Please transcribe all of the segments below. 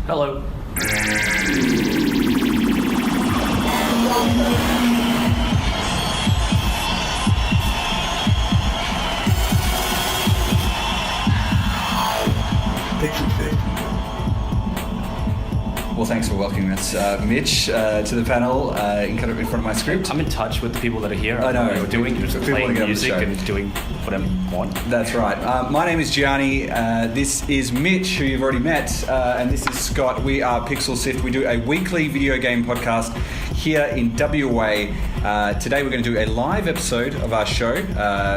Hello. Pixel Sift. Well, thanks for welcoming us, Mitch, to the panel in front of my script. I'm in touch with the people that are here. I know. What we're doing, just People playing wanna get on the music show. and doing whatever you want. That's right. My name is Gianni. This is Mitch, who you've already met, and this is Scott. We are Pixel Sift. We do a weekly video game podcast here in WA. Today we're going to do a live episode of our show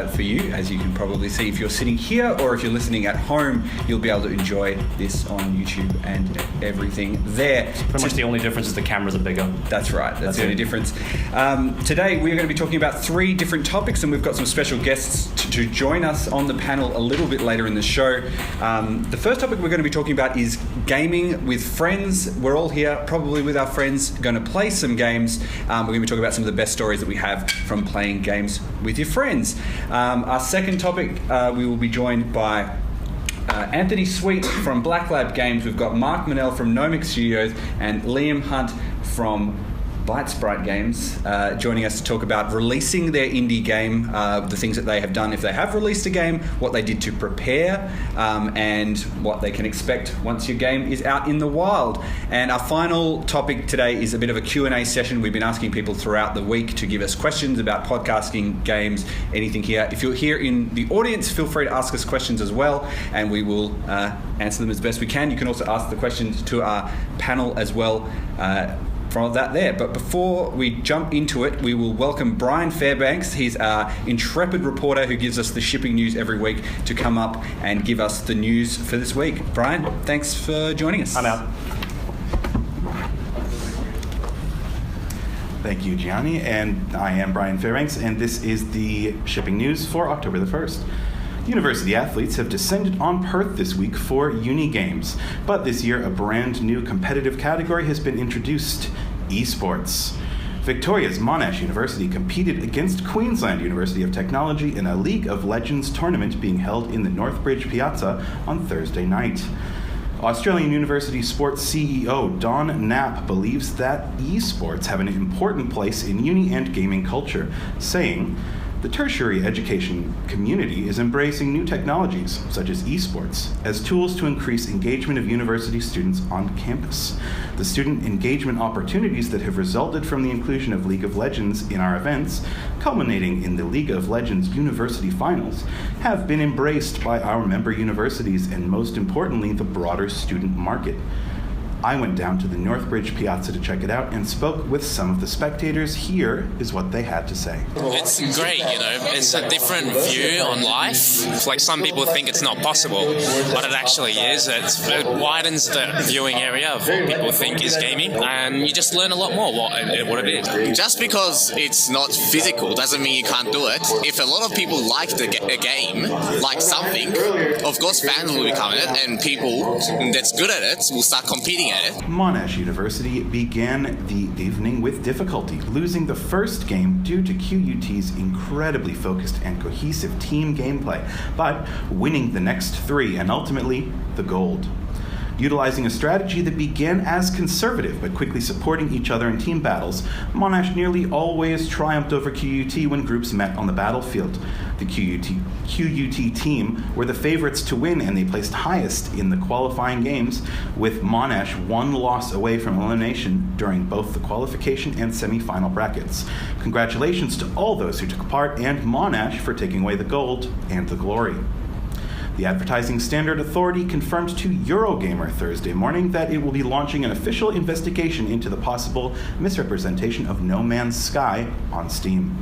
for you. As you can probably see, if you're sitting here or if you're listening at home, you'll be able to enjoy this on YouTube and everything there. Pretty much the only difference is the cameras are bigger. That's right. That's the only difference. Today we're going to be talking about 3 different topics, and we've got some special guests to join us on the panel a little bit later in the show. The first topic we're going to be talking about is gaming with friends. We're all here, probably with our friends, going to play some games. We're going to be talking about some of the best stories that we have from playing games with your friends. Our second topic, we will be joined by Anthony Sweet from Black Lab Games. We've got Mark Mennell from Gnomic Studios and Liam Hunt from ByteSprite Games joining us to talk about releasing their indie game, the things that they have done if they have released a game, what they did to prepare, and what they can expect once your game is out in the wild. And our final topic today is a bit of a Q&A session. We've been asking people throughout the week to give us questions about podcasting, games, anything here. If you're here in the audience, feel free to ask us questions as well, and we will answer them as best we can. You can also ask the questions to our panel as well. From that there. But before we jump into it, we will welcome Brian Fairbanks. He's our intrepid reporter who gives us the shipping news every week to come up and give us the news for this week. Brian, thanks for joining us. I'm out. Thank you, Gianni. And I am Brian Fairbanks, and this is the shipping news for October the 1st. University athletes have descended on Perth this week for Uni Games, but this year a brand new competitive category has been introduced: esports. Victoria's Monash University competed against Queensland University of Technology in a League of Legends tournament being held in the Northbridge Piazza on Thursday night. Australian University Sports CEO Don Knapp believes that esports have an important place in uni and gaming culture, saying, "The tertiary education community is embracing new technologies, such as esports, as tools to increase engagement of university students on campus. The student engagement opportunities that have resulted from the inclusion of League of Legends in our events, culminating in the League of Legends University Finals, have been embraced by our member universities and, most importantly, the broader student market." I went down to the Northbridge Piazza to check it out and spoke with some of the spectators. Here is what they had to say. It's great, it's a different view on life. It's like some people think it's not possible, but it actually is. It widens the viewing area of what people think is gaming, and you just learn a lot more what it is. Just because it's not physical doesn't mean you can't do it. If a lot of people like a game, like something, of course fans will become it, and people that's good at it will start competing at it. Monash University began the evening with difficulty, losing the first game due to QUT's incredibly focused and cohesive team gameplay, but winning the next 3 and ultimately the gold. Utilizing a strategy that began as conservative but quickly supporting each other in team battles, Monash nearly always triumphed over QUT when groups met on the battlefield. The QUT team were the favorites to win, and they placed highest in the qualifying games, with Monash 1 loss away from elimination during both the qualification and semi-final brackets. Congratulations to all those who took part, and Monash for taking away the gold and the glory. The Advertising Standard Authority confirmed to Eurogamer Thursday morning that it will be launching an official investigation into the possible misrepresentation of No Man's Sky on Steam.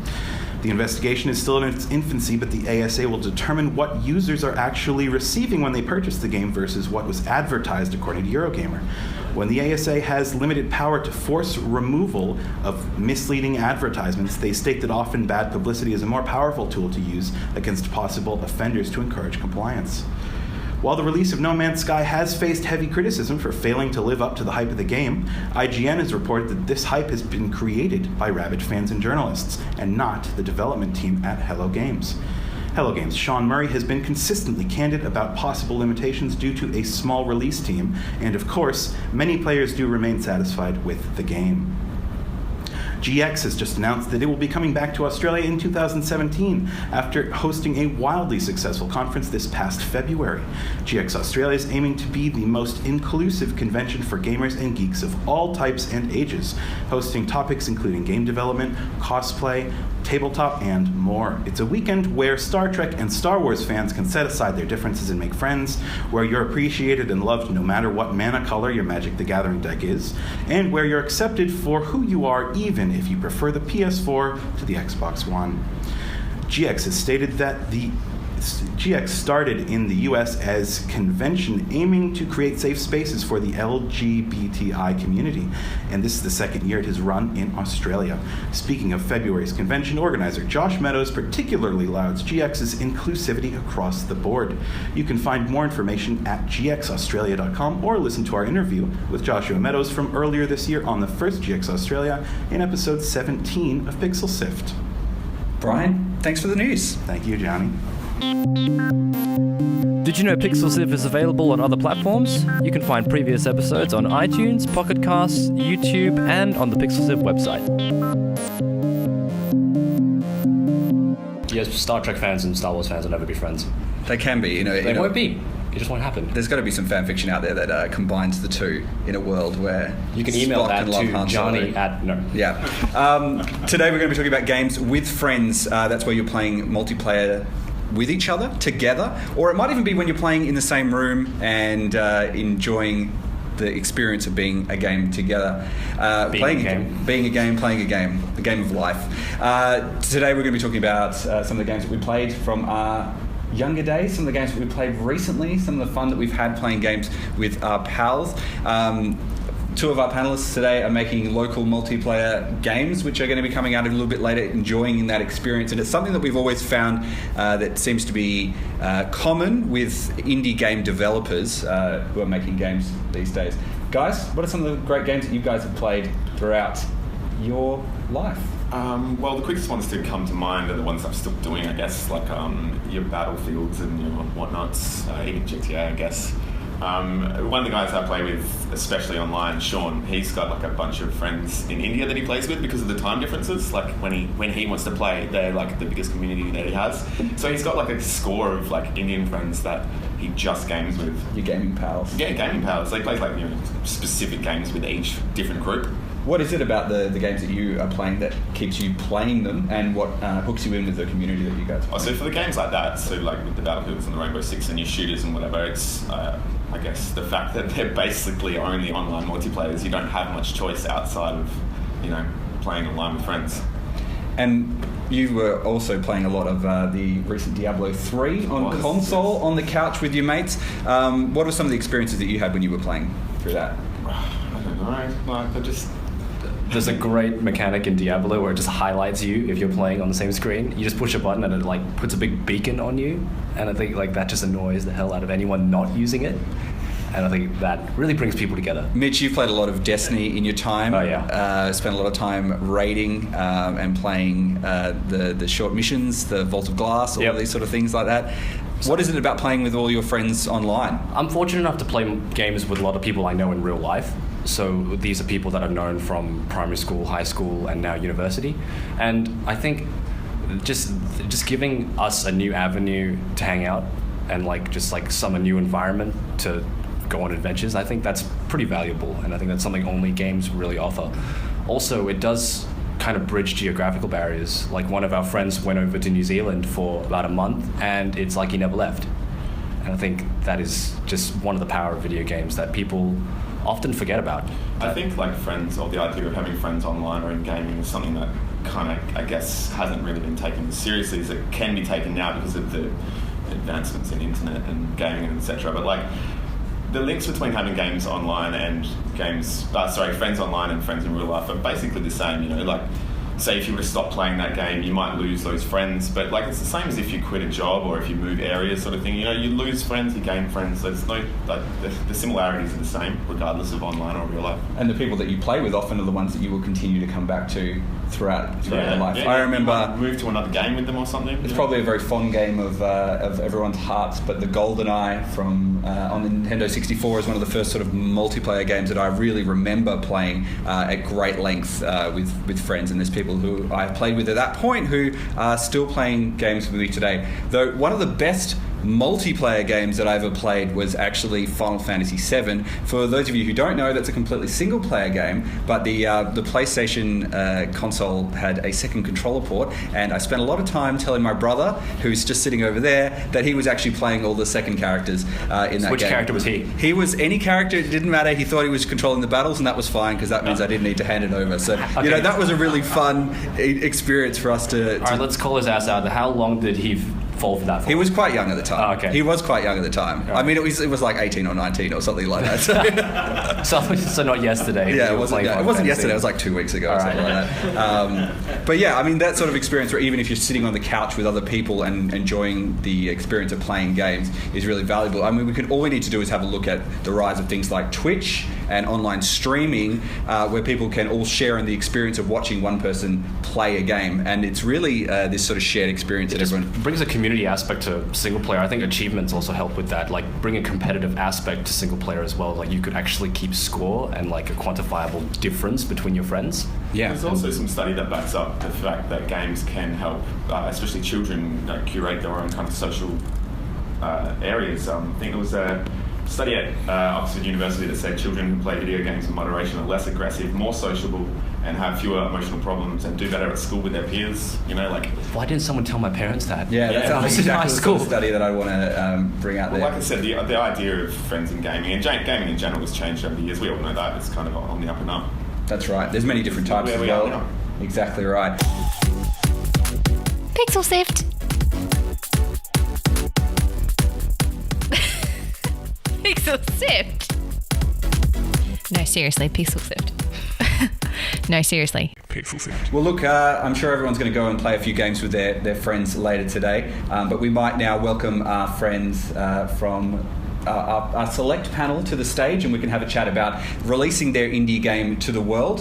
The investigation is still in its infancy, but the ASA will determine what users are actually receiving when they purchase the game versus what was advertised, according to Eurogamer. When the ASA has limited power to force removal of misleading advertisements, they state that often bad publicity is a more powerful tool to use against possible offenders to encourage compliance. While the release of No Man's Sky has faced heavy criticism for failing to live up to the hype of the game, IGN has reported that this hype has been created by rabid fans and journalists, and not the development team at Hello Games. Hello Games' Sean Murray has been consistently candid about possible limitations due to a small release team, and of course, many players do remain satisfied with the game. GX has just announced that it will be coming back to Australia in 2017 after hosting a wildly successful conference this past February. GX Australia is aiming to be the most inclusive convention for gamers and geeks of all types and ages, hosting topics including game development, cosplay, tabletop, and more. It's a weekend where Star Trek and Star Wars fans can set aside their differences and make friends, where you're appreciated and loved no matter what mana color your Magic the Gathering deck is, and where you're accepted for who you are even if you prefer the PS4 to the Xbox One. GX has stated that the GX started in the US as convention aiming to create safe spaces for the LGBTI community, and this is the second year it has run in Australia. Speaking of February's convention, organizer Josh Meadows particularly lauds GX's inclusivity across the board. You can find more information at gxaustralia.com or listen to our interview with Joshua Meadows from earlier this year on the first GX Australia in episode 17 of Pixel Sift. Brian, thanks for the news. Thank you, Johnny. Did you know Pixel Sift is available on other platforms? You can find previous episodes on iTunes, Pocket Casts, YouTube, and on the Pixel Sift website. Yes, Star Trek fans and Star Wars fans will never be friends. They can be, They won't be. It just won't happen. There's got to be some fan fiction out there that combines the two in a world where You can email Spock that can love to Han Solo. Johnny at... No. Yeah. Today we're going to be talking about games with friends. That's where you're playing multiplayer with each other, together, or it might even be when you're playing in the same room and enjoying the experience of being a game together. Playing a game, the game of life. Today we're going to be talking about some of the games that we played from our younger days, some of the games that we played recently, some of the fun that we've had playing games with our pals. Two of our panelists today are making local multiplayer games, which are going to be coming out a little bit later, enjoying that experience. And it's something that we've always found that seems to be common with indie game developers who are making games these days. Guys, what are some of the great games that you guys have played throughout your life? Well, the quickest ones to come to mind are the ones I'm still doing, I guess, like your Battlefields and your whatnots, even GTA, I guess. One of the guys I play with, especially online, Sean, he's got like a bunch of friends in India that he plays with because of the time differences. Like when he wants to play, they're like the biggest community that he has. So he's got like a score of like Indian friends that he just games with. Your gaming pals. Yeah, gaming pals. They play like specific games with each different group. What is it about the games that you are playing that keeps you playing them, and what hooks you in with the community that you guys play? So for the games like that, so like with the Battlefields and the Rainbow Six and your shooters and whatever, it's I guess the fact that they're basically only online multiplayers. You don't have much choice outside of playing online with friends. And you were also playing a lot of the recent Diablo 3 on console, on the couch with your mates. What were some of the experiences that you had when you were playing through that? I don't know. Like There's a great mechanic in Diablo where it just highlights you if you're playing on the same screen. You just push a button and it like puts a big beacon on you, and I think like that just annoys the hell out of anyone not using it. And I think that really brings people together. Mitch, you've played a lot of Destiny in your time. Oh, yeah. Spent a lot of time raiding and playing the short missions, the Vault of Glass, all of these sort of things like that. What is it about playing with all your friends online? I'm fortunate enough to play games with a lot of people I know in real life. So these are people that are known from primary school, high school, and now university. And I think just giving us a new avenue to hang out and a new environment to go on adventures, I think that's pretty valuable, and I think that's something only games really offer. Also, it does kind of bridge geographical barriers. Like one of our friends went over to New Zealand for about a month, and it's like he never left. And I think that is just one of the power of video games that people often forget about. I think like friends, or the idea of having friends online or in gaming, is something that kind of, I guess, hasn't really been taken as seriously as it can be taken now because of the advancements in internet and gaming and etc. But like the links between having games online and friends online and friends in real life are basically the same. Like say if you were to stop playing that game, you might lose those friends. But like it's the same as if you quit a job or if you move areas, sort of thing. You know, you lose friends, you gain friends. There's no like the similarities are the same, regardless of online or real life. And the people that you play with often are the ones that you will continue to come back to throughout your life. Yeah, I remember you might move to another game with them or something. It's probably a very fond game of everyone's hearts, but the GoldenEye from on the Nintendo 64 is one of the first sort of multiplayer games that I really remember playing at great length with friends, and there's people who I played with at that point who are still playing games with me today. Though one of the best multiplayer games that I ever played was actually Final Fantasy VII. For those of you who don't know, that's a completely single player game, but the PlayStation console had a second controller port, and I spent a lot of time telling my brother, who's just sitting over there, that he was actually playing all the second characters in that game. Which character was he? He was any character, it didn't matter. He thought he was controlling the battles, and that was fine because that means I didn't need to hand it over. So, you know, that was a really fun experience for us to... All right, let's call his ass out. How long did he fall for that for? He was quite young at the time. Oh, okay. He was quite young at the time. Right. I mean, it was like 18 or 19 or something like that. So not yesterday. Yeah, it wasn't yesterday. It was like 2 weeks ago or something like that. But yeah, I mean, that sort of experience where even if you're sitting on the couch with other people and enjoying the experience of playing games is really valuable. I mean, all we need to do is have a look at the rise of things like Twitch and online streaming, where people can all share in the experience of watching one person play a game. And it's really this sort of shared experience that everyone... brings a community aspect to single player. I think achievements also help with that, like bring a competitive aspect to single player as well. Like you could actually keep score and like a quantifiable difference between your friends. Yeah. There's also some study that backs up the fact that games can help, especially children, curate their own kind of social areas. I think there was a study at Oxford University that said children who play video games in moderation are less aggressive, more sociable, and have fewer emotional problems and do better at school with their peers. You know, like... Why didn't someone tell my parents that? Yeah, that's exactly the sort of study that I want to bring out there. Well, like I said, the idea of friends in gaming, and gaming in general has changed over the years. We all know that. It's kind of on the up and up. That's right. There's many different types as well. Exactly right. Pixel Sift. Pixel Sift. No, seriously, Pixel Sift. No, seriously. Pixel Sift. Well, look, I'm sure everyone's going to go and play a few games with their friends later today, but we might now welcome our friends from our select panel to the stage, and we can have a chat about releasing their indie game to the world.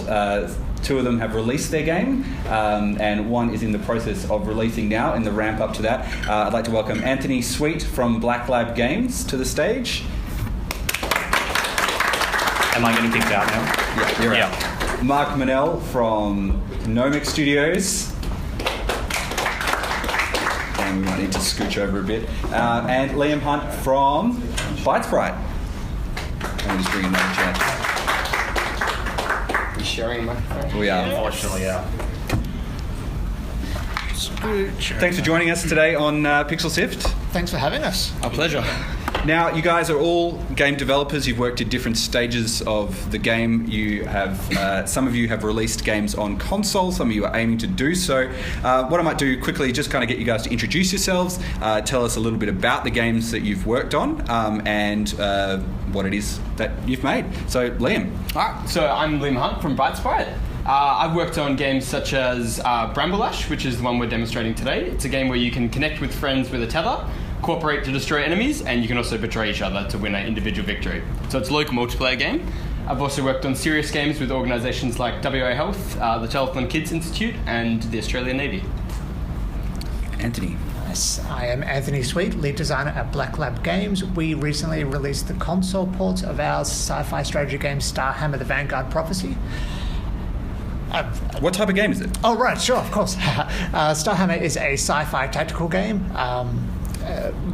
Two of them have released their game, and one is in the process of releasing now in the ramp up to that. I'd like to welcome Anthony Sweet from Black Lab Games to the stage. Am I getting kicked out now? Yeah, you're out. Mark Mennell from Gnomic Studios. And we might need to scooch over a bit. And Liam Hunt from ByteSprite. I'm just bringing another chat. You sharing my microphone? We are. Unfortunately, yeah. Thanks for joining us today on Pixel Sift. Thanks for having us. Our pleasure. Now, you guys are all game developers. You've worked at different stages of the game. You have some of you have released games on console. Some of you are aiming to do so. What I might do quickly, just kind of get you guys to introduce yourselves, tell us a little bit about the games that you've worked on, and what it is that you've made. So, Liam. All right, so I'm Liam Hunt from ByteSprite. I've worked on games such as Bramblelash, which is the one we're demonstrating today. It's a game where you can connect with friends with a tether, cooperate to destroy enemies, and you can also betray each other to win an individual victory. So it's a local multiplayer game. I've also worked on serious games with organisations like WA Health, the Cheltenham Kids Institute, and the Australian Navy. Anthony. Yes, I am Anthony Sweet, lead designer at Black Lab Games. We recently released the console ports of our sci-fi strategy game Starhammer: The Vanguard Prophecy. What type of game is it? Oh, right, sure, of course. Starhammer is a sci-fi tactical game.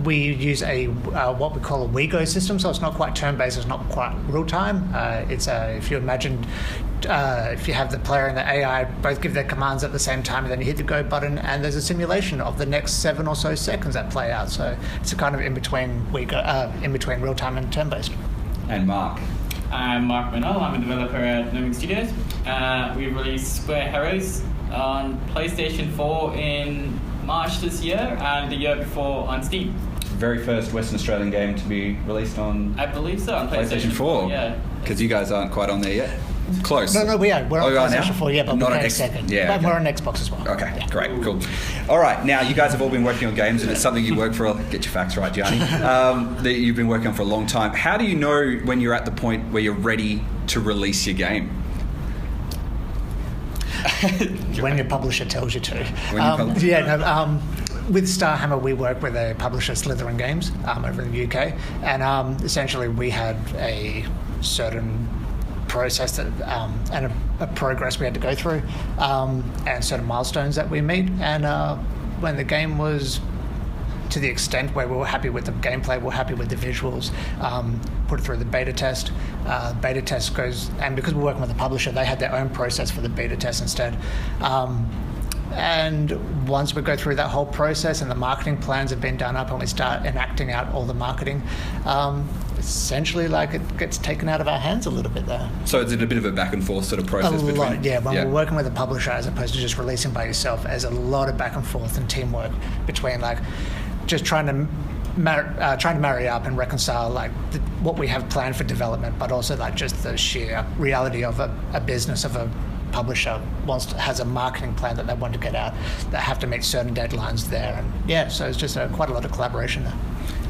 We use a what we call a WeGo system, so it's not quite turn-based, it's not quite real-time. It's if you imagine, if you have the player and the AI both give their commands at the same time, and then you hit the go button, and there's a simulation of the next 7 or so seconds that play out. So it's a kind of in between real-time and turn-based. And Mark. I'm Mark Mennell. I'm a developer at Gnomic Studios. We released Square Heroes on PlayStation 4 in March this year, and the year before on Steam. Very first Western Australian game to be released on... I believe so, on PlayStation 4. Yeah. Because you guys aren't quite on there yet. Close. No, we are. We're on you are now? PlayStation 4, yeah, but Not we're on on X- second. yeah, But okay. we're on Xbox as well. Okay, Yeah. great, cool. All right, now you guys have all been working on games, and it's something you work for. Get your facts right, Gianni. That you've been working on for a long time. How do you know when you're at the point where you're ready to release your game? When your publisher tells you to. When with Starhammer, we work with a publisher, Slytherin Games, over in the UK, and essentially we had a certain process that, and a progress we had to go through, and certain milestones that we meet. And when the game was to the extent where we were happy with the gameplay, we were happy with the visuals, put it through the beta test. Beta test goes, and because we're working with the publisher, they had their own process for the beta test instead. And once we go through that whole process and the marketing plans have been done up and we start enacting out all the marketing, essentially like it gets taken out of our hands a little bit there. So is it a bit of a back and forth sort of process? A lot, between, yeah. When we're working with a publisher as opposed to just releasing by yourself, there's a lot of back and forth and teamwork between like just trying to marry up and reconcile like what we have planned for development, but also like just the sheer reality of a business, of a publisher has a marketing plan that they want to get out, that have to meet certain deadlines there, and yeah, so it's just quite a lot of collaboration there.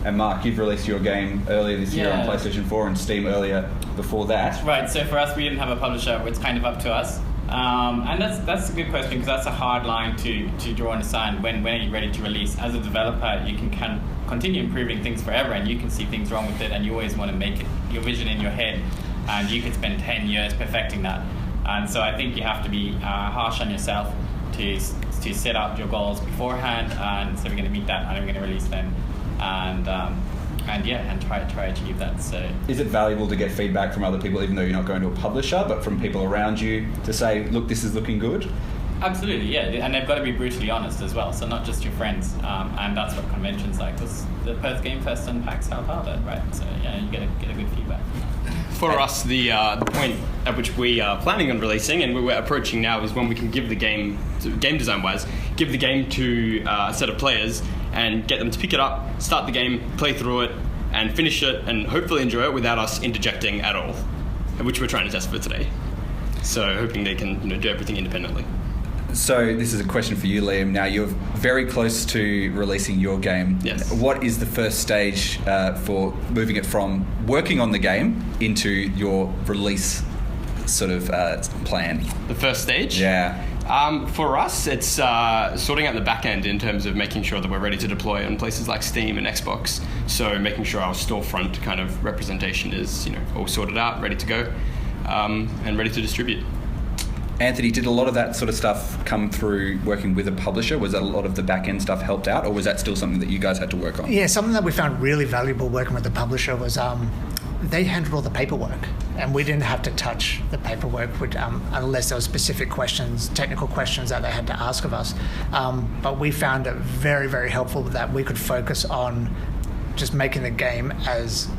And Mark, you've released your game earlier this year on PlayStation 4 and Steam earlier before that. Right, so for us, we didn't have a publisher. It's kind of up to us. And that's a good question, because that's a hard line to draw and assign. When are you ready to release? As a developer, you can continue improving things forever, and you can see things wrong with it, and you always want to make it your vision in your head, and you could spend 10 years perfecting that. And so I think you have to be harsh on yourself to set up your goals beforehand, and so we're going to meet that, and we're going to release them, and try achieve that. So is it valuable to get feedback from other people, even though you're not going to a publisher, but from people around you to say, look, this is looking good? Absolutely, yeah, and they've got to be brutally honest as well, so not just your friends, and that's what conventions like, because the Perth Games Fest and PAX help out at, right? So yeah, you get a good feedback. For us, the point at which we are planning on releasing, and we're approaching now, is when we can give the game, game design-wise, give the game to a set of players and get them to pick it up, start the game, play through it, and finish it, and hopefully enjoy it without us interjecting at all, which we're trying to test for today. So hoping they can do everything independently. So this is a question for you, Liam. Now you're very close to releasing your game. Yes. What is the first stage for moving it from working on the game into your release sort of plan? The first stage? Yeah. For us, it's sorting out the back end in terms of making sure that we're ready to deploy on places like Steam and Xbox. So making sure our storefront kind of representation is all sorted out, ready to go, and ready to distribute. Anthony, did a lot of that sort of stuff come through working with a publisher? Was that a lot of the back-end stuff helped out, or was that still something that you guys had to work on? Yeah, something that we found really valuable working with the publisher was they handled all the paperwork, and we didn't have to touch the paperwork unless there were specific questions, technical questions that they had to ask of us. But we found it very, very helpful that we could focus on just making the game as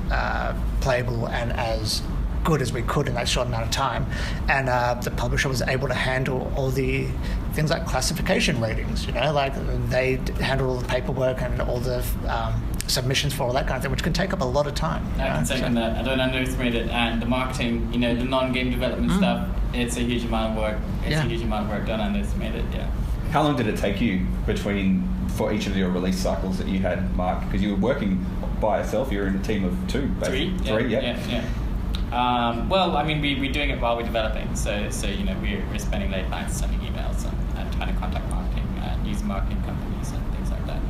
playable and as good as we could in that short amount of time, and the publisher was able to handle all the things like classification ratings, like they handle all the paperwork and all the submissions for all that kind of thing, which can take up a lot of time. I can second that. I don't underestimate it. And the marketing, the non-game development stuff, it's a huge amount of work. It's a huge amount of work. Don't underestimate it. Yeah. How long did it take you for each of your release cycles that you had, Mark? Because you were working by yourself. You were in a team of two, basically. Three. Yeah. Well, I mean, we're doing it while we're developing, so we're spending late nights sending emails and trying to contact marketing and using marketing companies and things like that.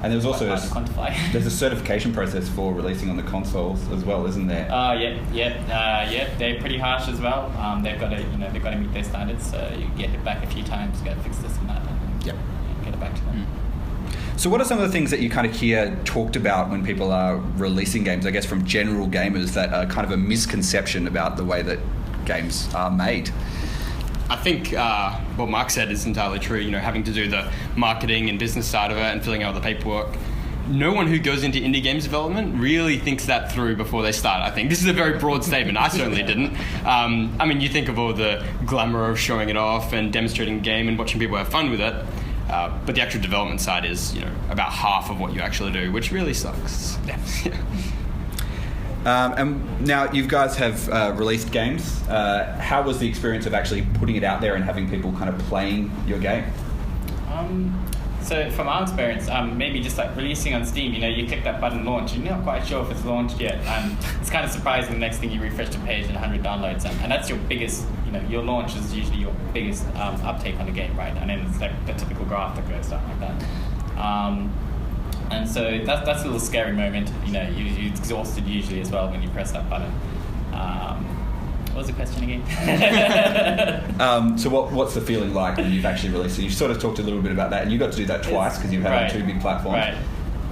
And there's also hard to quantify. There's a certification process for releasing on the consoles as well, isn't there? Yeah. They're pretty harsh as well. They've got to meet their standards. So you get hit back a few times, got to fix this and that, and get it back to them. So what are some of the things that you kind of hear talked about when people are releasing games, I guess from general gamers, that are kind of a misconception about the way that games are made? I think what Mark said is entirely true, having to do the marketing and business side of it and filling out the paperwork. No one who goes into indie games development really thinks that through before they start, I think. This is a very broad statement. I certainly didn't. I mean, you think of all the glamour of showing it off and demonstrating the game and watching people have fun with it. But the actual development side is, about half of what you actually do, which really sucks. Yeah. And now you guys have released games. How was the experience of actually putting it out there and having people kind of playing your game? So from our experience, maybe just like releasing on Steam, you click that button launch, you're not quite sure if it's launched yet. It's kind of surprising the next thing you refresh the page and 100 downloads. And that's your biggest, your launch is usually your biggest uptake on the game, right? And then it's like the typical graph that goes down like that. And so that's a little scary moment. You're exhausted usually as well when you press that button. What was the question again? So what's the feeling like when you've actually released it? You sort of talked a little bit about that, and you got to do that twice because you've had on 2 big platforms. Right.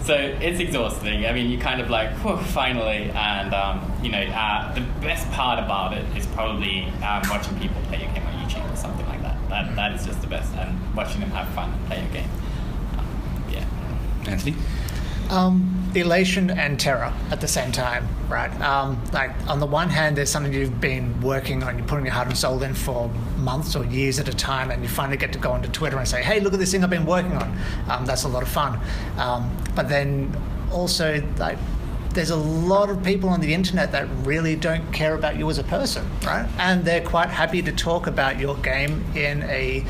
So it's exhausting. I mean, you kind of like, whew, finally. And, the best part about it is probably watching people play your game on YouTube or something like that. That is just the best. And watching them have fun and play your game. Yeah. Anthony? Elation and terror at the same time, right? Like on the one hand, there's something you've been working on, you're putting your heart and soul in for months or years at a time, and you finally get to go onto Twitter and say, hey, look at this thing I've been working on. That's a lot of fun. But then also, like, there's a lot of people on the internet that really don't care about you as a person, right? And they're quite happy to talk about your game in a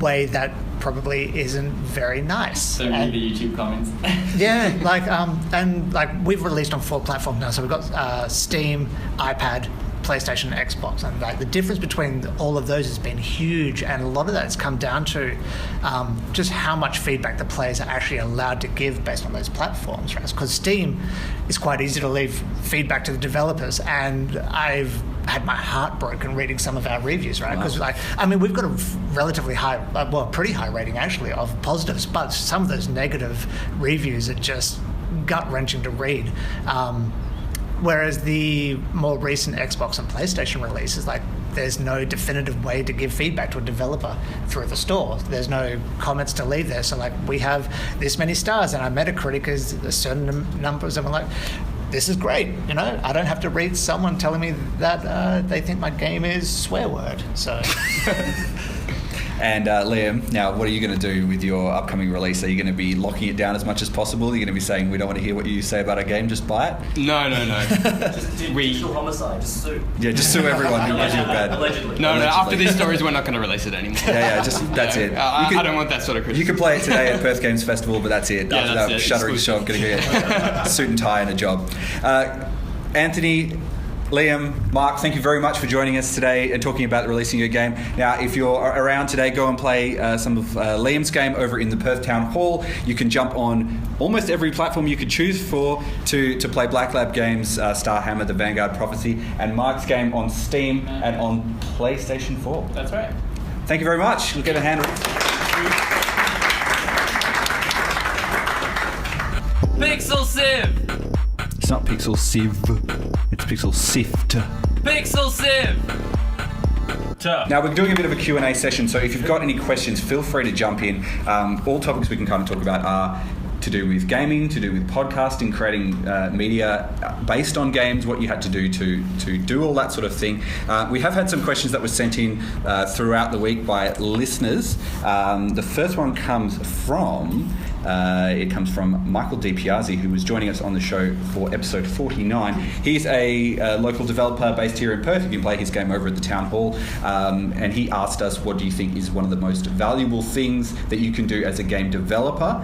way that probably isn't very nice. So read the YouTube comments. Yeah, like we've released on 4 platforms now. So we've got Steam, iPad, PlayStation, and Xbox, and like the difference between all of those has been huge, and a lot of that's come down to just how much feedback the players are actually allowed to give based on those platforms, right? Because Steam is quite easy to leave feedback to the developers, and I've had my heart broken reading some of our reviews, right? Because we've got a relatively high, pretty high rating actually of positives, but some of those negative reviews are just gut-wrenching to read. Whereas the more recent Xbox and PlayStation releases, like, there's no definitive way to give feedback to a developer through the store. There's no comments to leave there. So, like, we have this many stars, and our Metacritic is a certain numbers, and we're like, this is great. I don't have to read someone telling me that they think my game is swear word. So. And Liam, now what are you going to do with your upcoming release? Are you going to be locking it down as much as possible? Are you going to be saying, we don't want to hear what you say about our game, just buy it? No. Just digital homicide, just sue. Yeah, just sue everyone who gives you a bad. Allegedly. No, after these stories, we're not going to release it anymore. That's it. I don't want that sort of criticism. You can play it today at Perth Games Festival, but that's it. Yeah, After that's that, it. shuttering shop, going to get a suit and tie and a job. Anthony, Liam, Mark, thank you very much for joining us today and talking about releasing your game. Now, if you're around today, go and play some of Liam's game over in the Perth Town Hall. You can jump on almost every platform you could choose to play Black Lab Games, Starhammer, The Vanguard Prophecy, and Mark's game on Steam and on PlayStation 4. That's right. Thank you very much. We'll get a hand. Pixel Sift! It's not Pixel Sieve, it's Pixel Sift. Pixel Sift! Now we're doing a bit of a Q&A session, so if you've got any questions, feel free to jump in. All topics we can kind of talk about are to do with gaming, to do with podcasting, creating media based on games, what you had to do to do all that sort of thing. We have had some questions that were sent in throughout the week by listeners. The first one comes from Michael DiPiazzi, who was joining us on the show for episode 49. He's a local developer based here in Perth. You can play his game over at the Town Hall. And he asked us, what do you think is one of the most valuable things that you can do as a game developer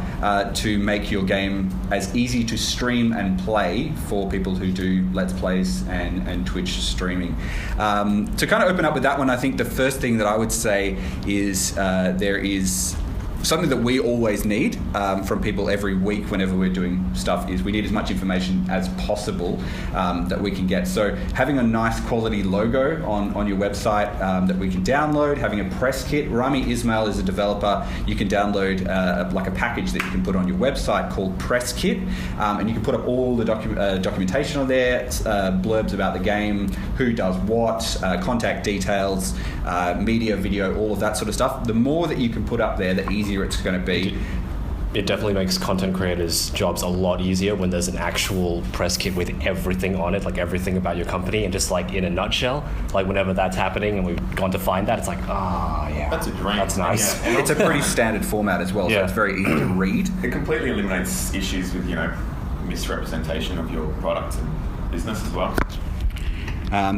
to make your game as easy to stream and play for people who do Let's Plays and Twitch streaming? To kind of open up with that one, I think the first thing that I would say is there is something that we always need from people every week whenever we're doing stuff is we need as much information as possible that we can get. So having a nice quality logo on your website that we can download, having a press kit. Rami Ismail is a developer. You can download like a package that you can put on your website called Press Kit, and you can put up all the documentation on there, blurbs about the game, who does what, contact details, media, video, all of that sort of stuff. The more that you can put up there, the easier it's going to be. It definitely makes content creators' jobs a lot easier when there's an actual press kit with everything on it, like everything about your company, and just like in a nutshell, like whenever that's happening and we've gone to find that, it's like, yeah, that's a dream. That's nice. Yeah. It's a pretty standard format as well, so it's very easy to read. It completely eliminates issues with, misrepresentation of your product and business as well.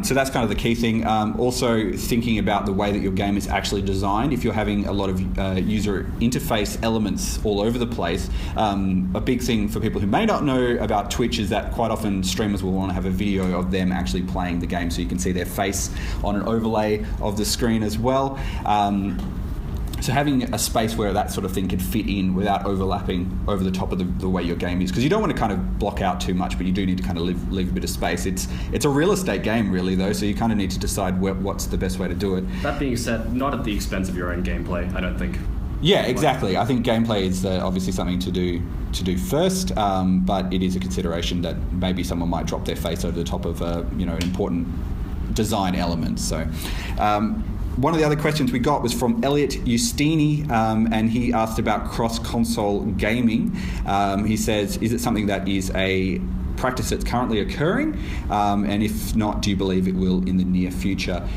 So that's kind of the key thing. Also thinking about the way that your game is actually designed. If you're having a lot of user interface elements all over the place, a big thing for people who may not know about Twitch is that quite often streamers will want to have a video of them actually playing the game so you can see their face on an overlay of the screen as well. So having a space where that sort of thing can fit in without overlapping over the top of the way your game is, because you don't want to kind of block out too much, but you do need to kind of leave a bit of space. It's a real estate game really though, so you kind of need to decide what's the best way to do it. That being said, not at the expense of your own gameplay, I don't think. Yeah, exactly. I think gameplay is obviously something to do first, but it is a consideration that maybe someone might drop their face over the top of an important design element. So. One of the other questions we got was from Elliot Ustini, and he asked about cross-console gaming. He says, is it something that is a practice that's currently occurring? And if not, do you believe it will in the near future?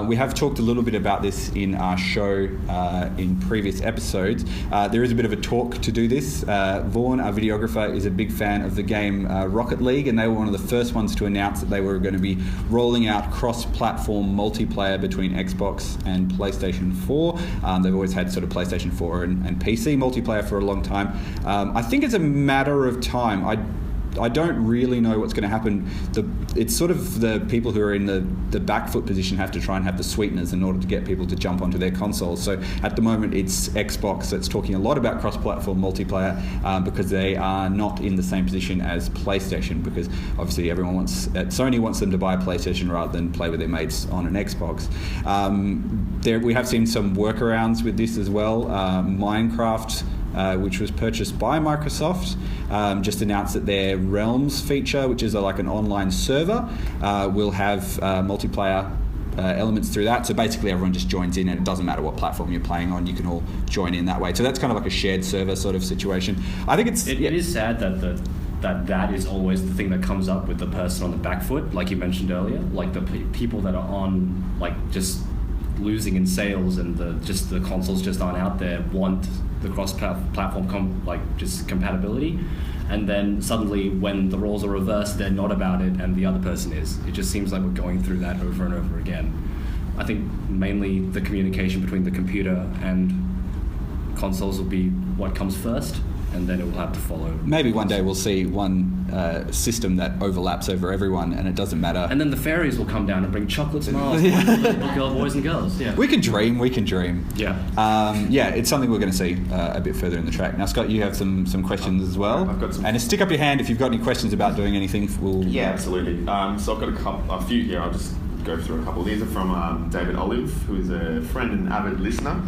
We have talked a little bit about this in our show in previous episodes. There is a bit of a talk to do this. Vaughan, our videographer, is a big fan of the game Rocket League, and they were one of the first ones to announce that they were going to be rolling out cross-platform multiplayer between Xbox and PlayStation 4. They've always had sort of PlayStation 4 and PC multiplayer for a long time. I think it's a matter of time. I don't really know what's going to happen. It's sort of the people who are in the back foot position have to try and have the sweeteners in order to get people to jump onto their consoles. So at the moment it's Xbox that's talking a lot about cross-platform multiplayer because they are not in the same position as PlayStation, because obviously Sony wants them to buy a PlayStation rather than play with their mates on an Xbox. We have seen some workarounds with this as well. Minecraft, which was purchased by Microsoft, just announced that their Realms feature, which is like an online server, will have multiplayer elements through that. So basically everyone just joins in and it doesn't matter what platform you're playing on, you can all join in that way. So that's kind of like a shared server sort of situation. I think it is sad that is always the thing that comes up with the person on the back foot, like you mentioned earlier, like the people that are on just losing in sales and the consoles just aren't out there want the cross-platform compatibility, and then suddenly when the roles are reversed they're not about it and the other person is. It just seems like we're going through that over and over again. I think mainly the communication between the computer and consoles will be what comes first, and then it will have to follow. Maybe one day we'll see one system that overlaps over everyone and it doesn't matter. And then the fairies will come down and bring chocolate smiles for boys and girls. Yeah. We can dream. Yeah. It's something we're going to see a bit further in the track. Now, Scott, you have some questions as well. I've got some. And stick up your hand if you've got any questions about doing anything. Yeah, absolutely. So I've got a few here. I'll just go through a couple. These are from David Olive, who is a friend and avid listener.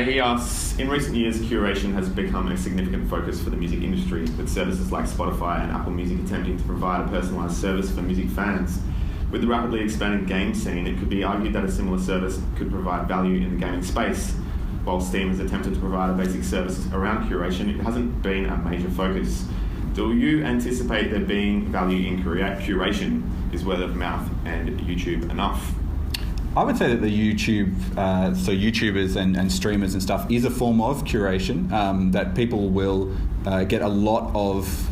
He asks, in recent years, curation has become a significant focus for the music industry, with services like Spotify and Apple Music attempting to provide a personalised service for music fans. With the rapidly expanding game scene, it could be argued that a similar service could provide value in the gaming space. While Steam has attempted to provide a basic service around curation, it hasn't been a major focus. Do you anticipate there being value in curation? Is word of mouth and YouTube enough? I would say that the YouTubers and streamers and stuff is a form of curation, that people will get a lot of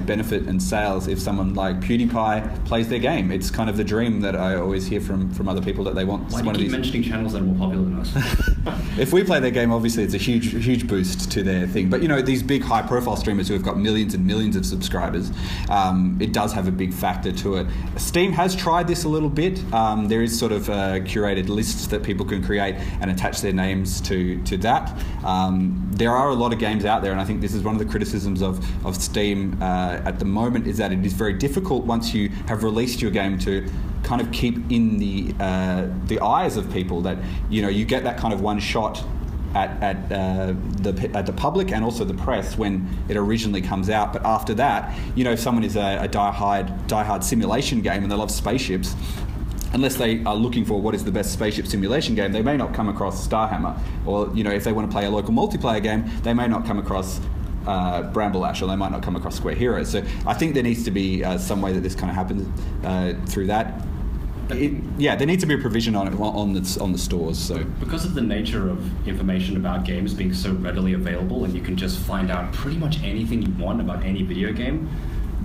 benefit and sales if someone like PewDiePie plays their game. It's kind of the dream that I always hear from other people, that they want. Why do you keep mentioning channels that are more popular than us? If we play their game, obviously it's a huge boost to their thing. But these big high-profile streamers who have got millions and millions of subscribers, it does have a big factor to it. Steam has tried this a little bit. There is sort of curated lists that people can create and attach their names to that. There are a lot of games out there, and I think this is one of the criticisms of Steam at the moment, is that it is very difficult once you have released your game to kind of keep in the eyes of people, that you get that kind of one shot at the public and also the press when it originally comes out. But after that, if someone is a diehard simulation game and they love spaceships, unless they are looking for what is the best spaceship simulation game, they may not come across Starhammer. Or if they want to play a local multiplayer game, they may not come across Bramble-Ash, or they might not come across Square Heroes. So I think there needs to be some way that this kind of happens through that. There needs to be a provision on it on the stores. So because of the nature of information about games being so readily available, and you can just find out pretty much anything you want about any video game,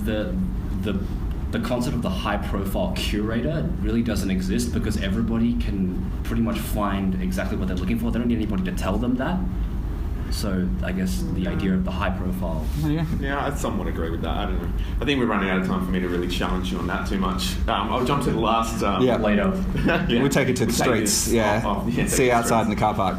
the the concept of the high-profile curator really doesn't exist because everybody can pretty much find exactly what they're looking for. They don't need anybody to tell them that. So I guess the idea of the high profile. Yeah, I somewhat agree with that. I don't know. I think we're running out of time for me to really challenge you on that too much. I'll jump to the last later. We'll take it to the streets. See you outside in the car park.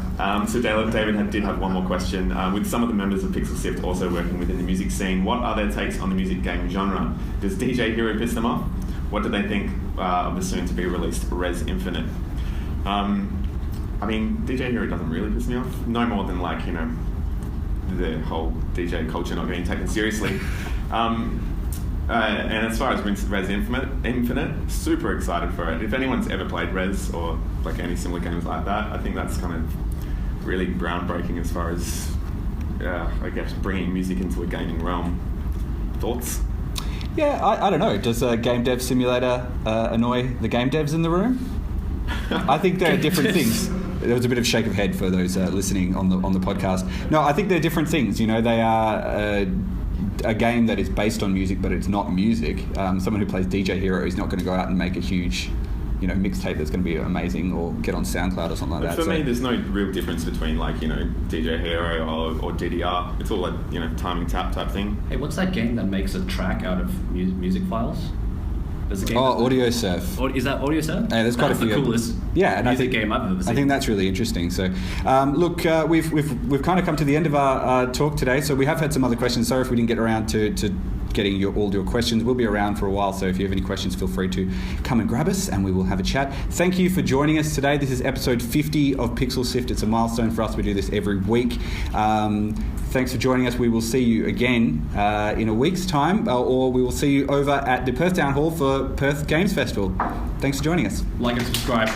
So David did have one more question. With some of the members of Pixel Sift also working within the music scene, what are their takes on the music game genre? Does DJ Hero piss them off? What do they think of the soon-to-be released Res Infinite? I mean, DJ Hero doesn't really piss me off. No more than the whole DJ culture not being taken seriously. And as far as Res Infinite, super excited for it. If anyone's ever played Res or like any similar games like that, I think that's kind of really groundbreaking as far as, I guess, bringing music into a gaming realm. Thoughts? Yeah, I don't know. Does a game dev simulator annoy the game devs in the room? I think there are different things. There was a bit of shake of head for those listening on the podcast. No, I think they're different things. They are a game that is based on music, but it's not music. Someone who plays DJ Hero is not going to go out and make a huge, mixtape that's going to be amazing or get on SoundCloud or something like that. For me, there's no real difference between DJ Hero or DDR. It's all like timing tap type thing. Hey, what's that game that makes a track out of music files? Audio Surf. Is that Audio Surf? Yeah, there's quite a few. That's the coolest music game I've ever seen. I think that's really interesting. So, look, we've kind of come to the end of our talk today. So we have had some other questions. Sorry if we didn't get around to getting all your questions. We'll be around for a while, so if you have any questions, feel free to come and grab us and we will have a chat. Thank you for joining us today. This is episode 50 of Pixel Sift. It's a milestone for us. We do this every week. Thanks for joining us. We will see you again in a week's time, or we will see you over at the Perth Town Hall for Perth Games Festival. Thanks for joining us. Like and subscribe.